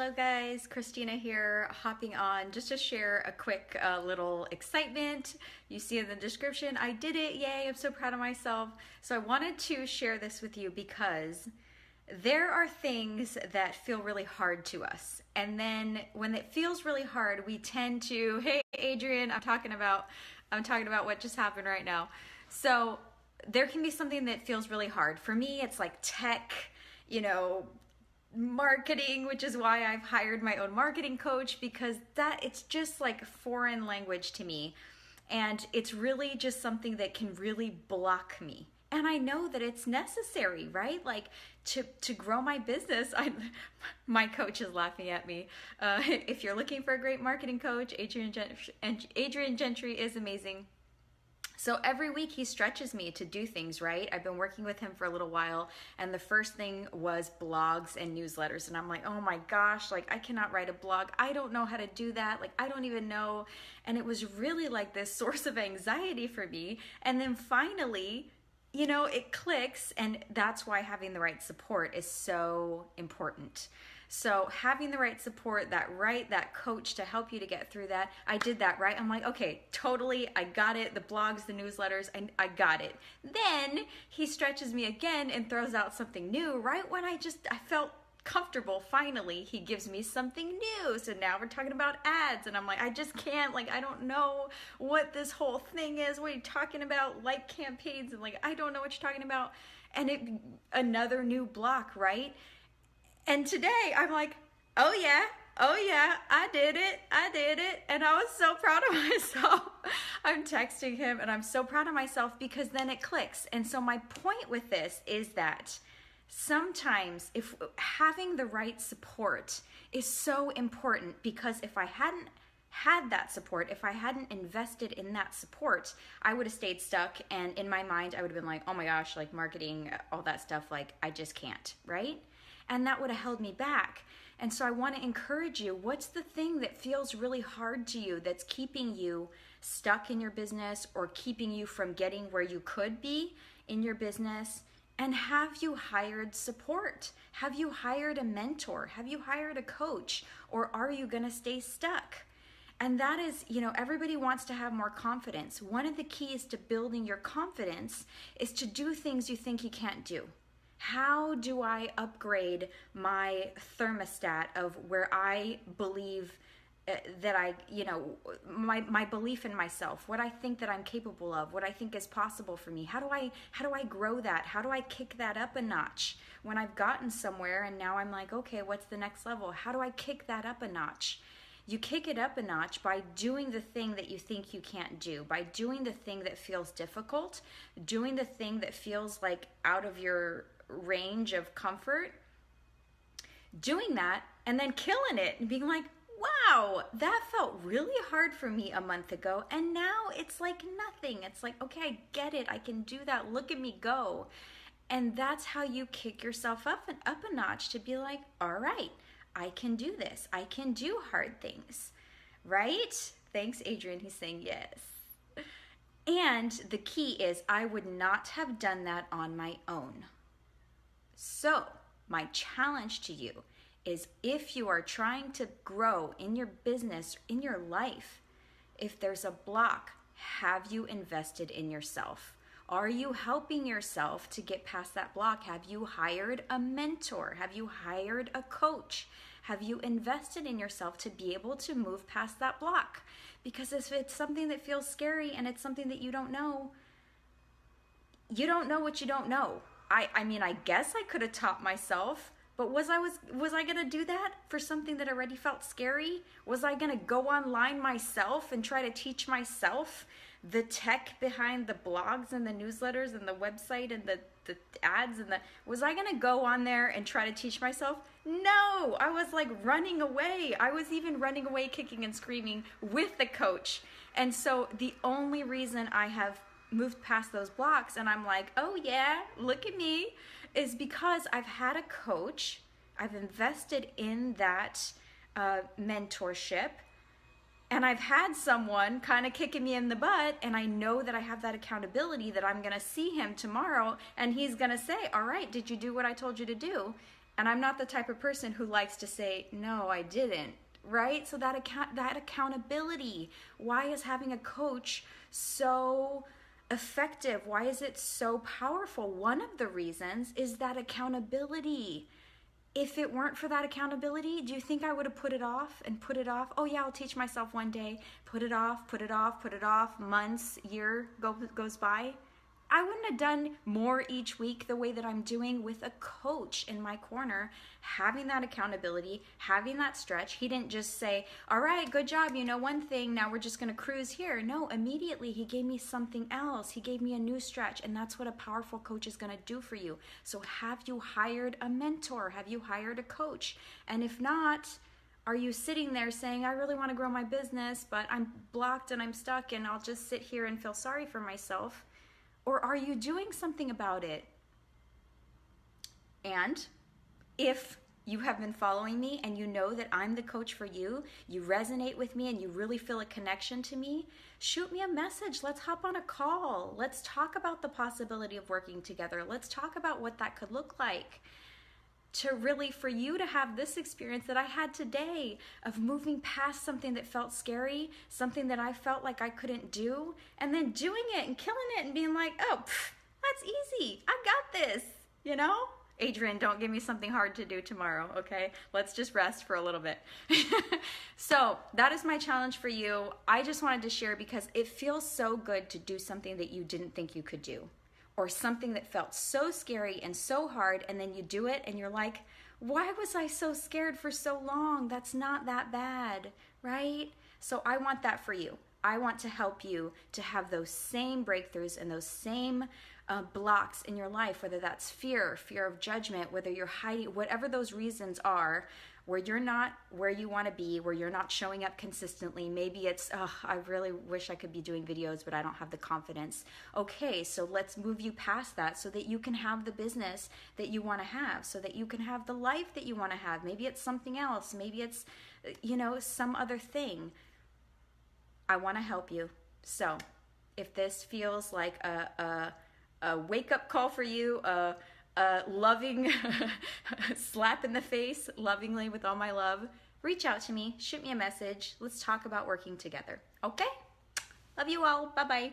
Hello guys, Christina here, hopping on just to share a quick little excitement. You see in the description, I did it, yay, I'm so proud of myself. So I wanted to share this with you because there are things that feel really hard to us. And then when it feels really hard, we tend to, hey Adrian, I'm talking about what just happened right now. So there can be something that feels really hard. For me, it's like tech, marketing, which is why I've hired my own marketing coach, because it's just like foreign language to me, and it's really just something that can really block me. And I know that it's necessary, right? Like to grow my business. My coach is laughing at me. If you're looking for a great marketing coach, Adrian Gentry is amazing. So every week he stretches me to do things, right? I've been working with him for a little while, and the first thing was blogs and newsletters. And I'm like, oh my gosh, like I cannot write a blog. I don't know how to do that. Like I don't even know. And it was really like this source of anxiety for me. And then finally, it clicks, and that's why having the right support is so important. So having the right support, that coach to help you to get through that, I did that, right? I'm like, okay, totally, I got it. The blogs, the newsletters, I got it. Then he stretches me again and throws out something new, right when I felt comfortable. Finally, he gives me something new. So now we're talking about ads, and I'm like, I just can't, I don't know what this whole thing is. What are you talking about? Like campaigns, and I don't know what you're talking about. And another new block, right? And today I'm like, oh yeah, I did it. And I was so proud of myself. I'm texting him and I'm so proud of myself because then it clicks. And so my point with this is that sometimes if having the right support is so important, because if I hadn't had that support, if I hadn't invested in that support, I would have stayed stuck. And in my mind, I would have been like, oh my gosh, marketing, all that stuff, I just can't, right? And that would have held me back. And so I want to encourage you, what's the thing that feels really hard to you that's keeping you stuck in your business or keeping you from getting where you could be in your business? And have you hired support? Have you hired a mentor? Have you hired a coach? Or are you going to stay stuck? And that is, everybody wants to have more confidence. One of the keys to building your confidence is to do things you think you can't do. How do I upgrade my thermostat of where I believe that my belief in myself, what I think that I'm capable of, what I think is possible for me? How do I grow that? How do I kick that up a notch when I've gotten somewhere and now I'm like, okay, what's the next level? How do I kick that up a notch? You kick it up a notch by doing the thing that you think you can't do, by doing the thing that feels difficult, doing the thing that feels like out of your range of comfort, doing that and then killing it and being like, wow, that felt really hard for me a month ago, and now it's like nothing. It's like, okay, I get it, I can do that, look at me go. And that's how you kick yourself up a notch, to be like, all right, I can do this, I can do hard things, right? Thanks, Adrian, he's saying yes. And the key is, I would not have done that on my own. So my challenge to you is, if you are trying to grow in your business, in your life, if there's a block, have you invested in yourself? Are you helping yourself to get past that block? Have you hired a mentor? Have you hired a coach? Have you invested in yourself to be able to move past that block? Because if it's something that feels scary and it's something that you don't know what you don't know. I mean, I guess I could have taught myself, but was I going to do that for something that already felt scary? Was I going to go online myself and try to teach myself the tech behind the blogs and the newsletters and the website and the ads was I going to go on there and try to teach myself? No, I was running away. I was even running away, kicking and screaming with the coach. And so the only reason I have moved past those blocks and I'm like, oh yeah, look at me, is because I've had a coach, I've invested in that mentorship, and I've had someone kind of kicking me in the butt, and I know that I have that accountability, that I'm going to see him tomorrow and he's going to say, all right, did you do what I told you to do? And I'm not the type of person who likes to say, no, I didn't, right? So that accountability, why is having a coach so effective? Why is it so powerful? One of the reasons is that accountability. If it weren't for that accountability, do you think I would have put it off and put it off? Oh yeah, I'll teach myself one day. Put it off, put it off, put it off. Months, year goes by. I wouldn't have done more each week the way that I'm doing with a coach in my corner, having that accountability, having that stretch. He didn't just say, all right, good job, you know one thing, now we're just gonna cruise here. No, immediately he gave me something else. He gave me a new stretch, and that's what a powerful coach is gonna do for you. So have you hired a mentor? Have you hired a coach? And if not, are you sitting there saying, I really wanna grow my business, but I'm blocked and I'm stuck and I'll just sit here and feel sorry for myself? Or are you doing something about it? And if you have been following me and you know that I'm the coach for you, you resonate with me and you really feel a connection to me, shoot me a message. Let's hop on a call. Let's talk about the possibility of working together. Let's talk about what that could look like. To really, for you to have this experience that I had today of moving past something that felt scary, something that I felt like I couldn't do, and then doing it and killing it and being like, oh, that's easy. I got this, you know? Adrian, don't give me something hard to do tomorrow, okay? Let's just rest for a little bit. So that is my challenge for you. I just wanted to share because it feels so good to do something that you didn't think you could do, or something that felt so scary and so hard, and then you do it and you're like, why was I so scared for so long? That's not that bad, right? So I want that for you. I want to help you to have those same breakthroughs and those same blocks in your life, whether that's fear of judgment, whether you're hiding, whatever those reasons are, where you're not where you want to be, where you're not showing up consistently. Maybe it's, oh, I really wish I could be doing videos, but I don't have the confidence. Okay, so let's move you past that so that you can have the business that you want to have, so that you can have the life that you want to have. Maybe it's something else. Maybe it's, you know, some other thing. I want to help you. So if this feels like a wake-up call for you, a loving slap in the face, lovingly with all my love, reach out to me, shoot me a message. Let's talk about working together. Okay? Love you all. Bye-bye.